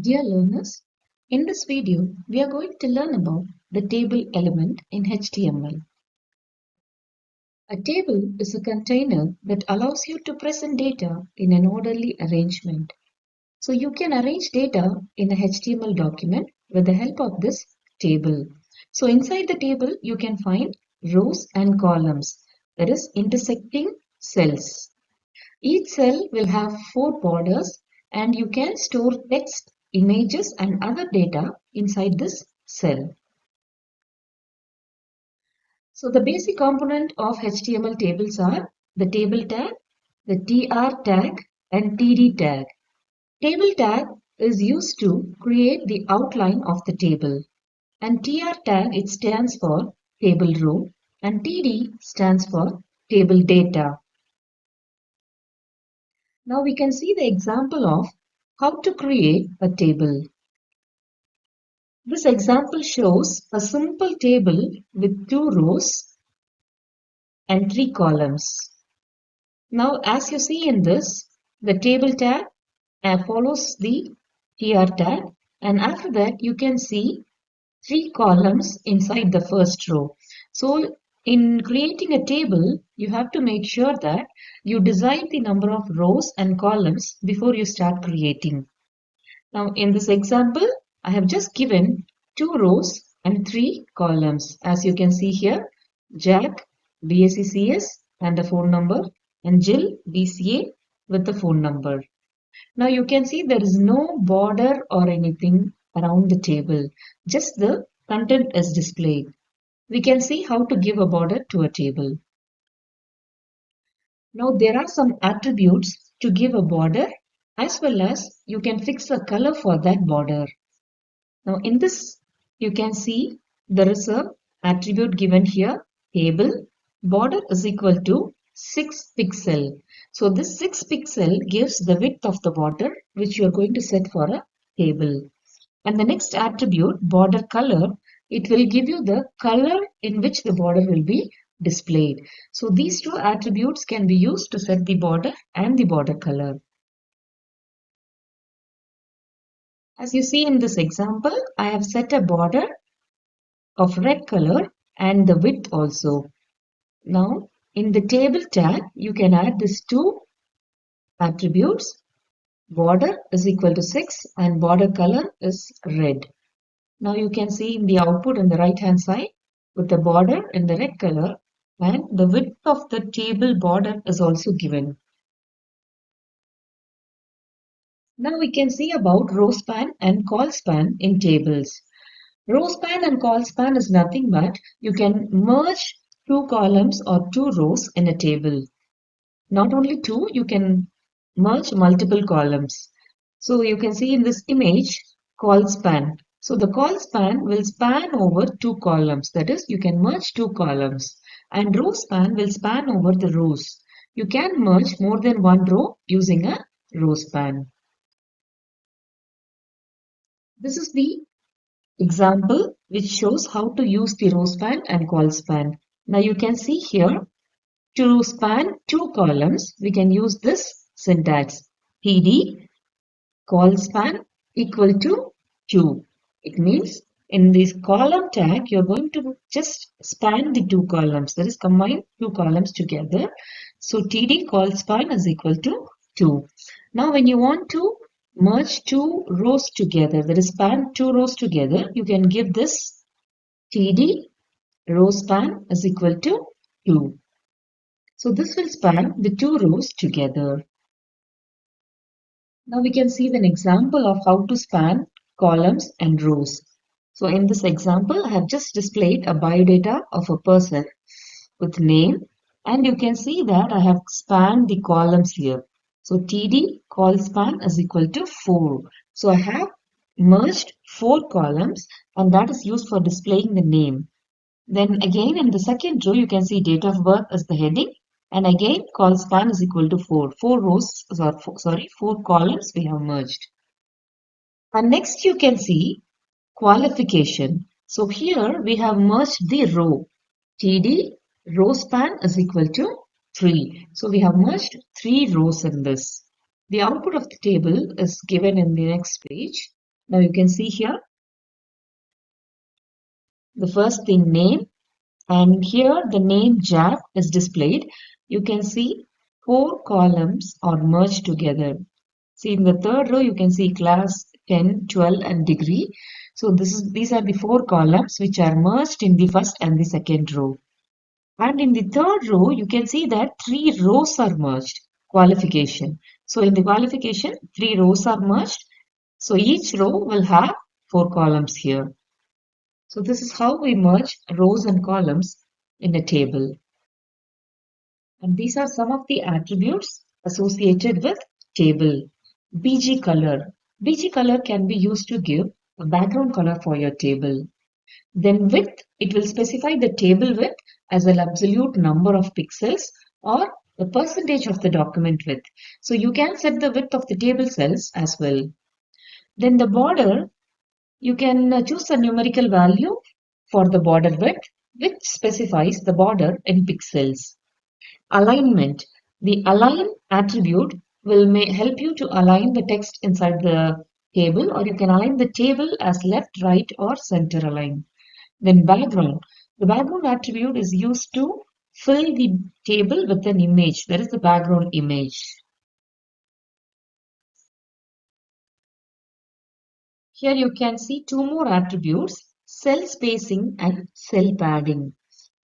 Dear learners, in this video, we are going to learn about the table element in HTML. A table is a container that allows you to present data in an orderly arrangement. So you can arrange data in a HTML document with the help of this table. So inside the table, you can find rows and columns, that is intersecting cells. Each cell will have 4 borders and you can store text, images and other data inside this cell. So the basic component of HTML tables are the table tag, the tr tag and td tag. Table tag is used to create the outline of the table, and tr tag, it stands for table row, and td stands for table data. Now we can see the example of how to create a table. This example shows a simple table with 2 rows and 3 columns. Now as you see in this, the table tag follows the tr tag, and after that you can see 3 columns inside the first row. So in creating a table, you have to make sure that you decide the number of rows and columns before you start creating. Now in this example, I have just given 2 rows and 3 columns. As you can see here, Jack, BSCCS and the phone number, and Jill, BCA with the phone number. Now you can see there is no border or anything around the table. Just the content is displayed. We can see how to give a border to a table. Now there are some attributes to give a border, as well as you can fix a color for that border. Now in this, you can see there is a attribute given here, table, border is equal to 6 pixel. So this 6 pixel gives the width of the border which you are going to set for a table. And the next attribute, border color, it will give you the color in which the border will be displayed. So these 2 attributes can be used to set the border and the border color. As you see in this example, I have set a border of red color and the width also. Now in the table tag, you can add these 2 attributes. Border is equal to 6 and border color is red. Now you can see in the output on the right hand side with the border in the red color, and the width of the table border is also given. Now we can see about row span and col span in tables. Row span and col span is nothing but you can merge 2 columns or 2 rows in a table. Not only 2, you can merge multiple columns. So you can see in this image, col span. So the col span will span over 2 columns. That is, you can merge 2 columns. And row span will span over the rows. You can merge more than 1 row using a row span. This is the example which shows how to use the row span and col span. Now you can see here, to span 2 columns, we can use this syntax. TD col span equal to 2. It means in this column tag, you're going to just span the 2 columns. That is, combine 2 columns together. So TD col span is equal to 2. Now when you want to merge 2 rows together, that is, span 2 rows together, you can give this TD row span is equal to 2. So this will span the 2 rows together. Now we can see an example of how to span columns and rows. So in this example, I have just displayed a biodata of a person with name, and you can see that I have spanned the columns here. So TD col span is equal to 4. So I have merged 4 columns, and that is used for displaying the name. Then again in the second row, you can see date of birth as the heading. And again, col span is equal to 4. 4 columns we have merged. And next you can see qualification. So here we have merged the row. TD row span is equal to 3. So we have merged 3 rows in this. The output of the table is given in the next page. Now you can see here the first thing name, and here the name JAP is displayed. You can see four columns are merged together. See in the third row you can see class 10, 12 and degree. So these are the four columns which are merged in the first and the second row. And in the third row you can see that three rows are merged. Qualification. So in the qualification three rows are merged. So each row will have four columns here. So this is how we merge rows and columns in a table. And these are some of the attributes associated with table. BG color. BG color can be used to give a background color for your table. Then width, it will specify the table width as an absolute number of pixels or the percentage of the document width. So you can set the width of the table cells as well. Then the border, you can choose a numerical value for the border width, which specifies the border in pixels. Alignment. The align attribute will help you to align the text inside the table, or you can align the table as left, right, or center align. Then background. The background attribute is used to fill the table with an image. That is the background image. Here you can see two more attributes, cell spacing and cell padding.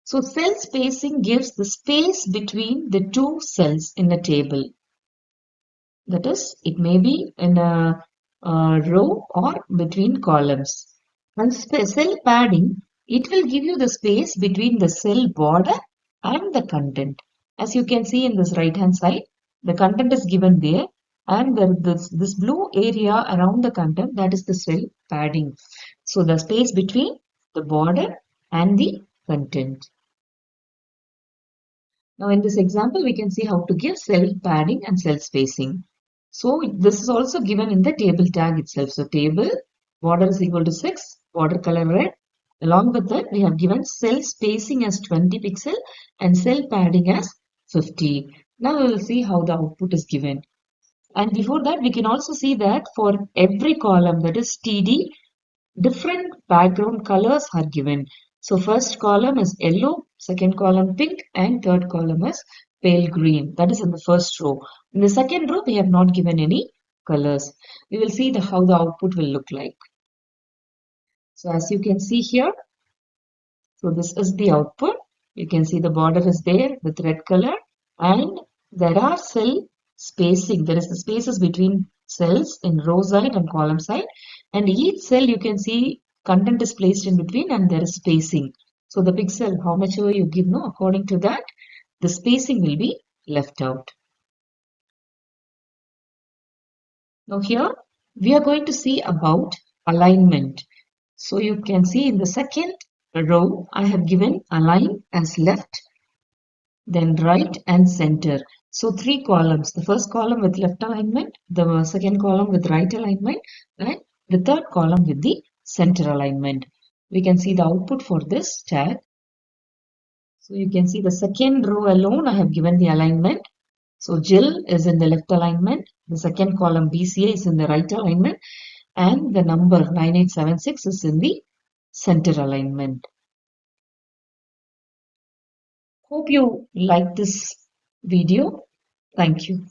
So cell spacing gives the space between the two cells in a table. That is, it may be in a row or between columns. And cell padding, it will give you the space between the cell border and the content. As you can see in this right hand side, the content is given there, and this blue area around the content, that is the cell padding. So the space between the border and the content. Now in this example, we can see how to give cell padding and cell spacing. So this is also given in the table tag itself. So table border is equal to 6, border color red. Along with that, we have given cell spacing as 20 pixel and cell padding as 50. Now we will see how the output is given. And before that, we can also see that for every column, that is TD, different background colors are given. So first column is yellow, second column pink, and third column is pale green. That is in the first row. In the second row, we have not given any colors. We will see how the output will look like. So as you can see here, so this is the output. You can see the border is there with red color, and there are cell spacing. There is the spaces between cells in row side and column side, and each cell you can see content is placed in between and there is spacing. So the pixel, how much ever you give, no, according to that, the spacing will be left out. Now here we are going to see about alignment. So you can see in the second row, I have given align as left, then right and center. So three columns, the first column with left alignment, the second column with right alignment, and the third column with the center alignment. We can see the output for this tag. So you can see the second row alone, I have given the alignment. So Jill is in the left alignment, the second column BCA is in the right alignment, and the number 9876 is in the center alignment. Hope you like this video. Thank you.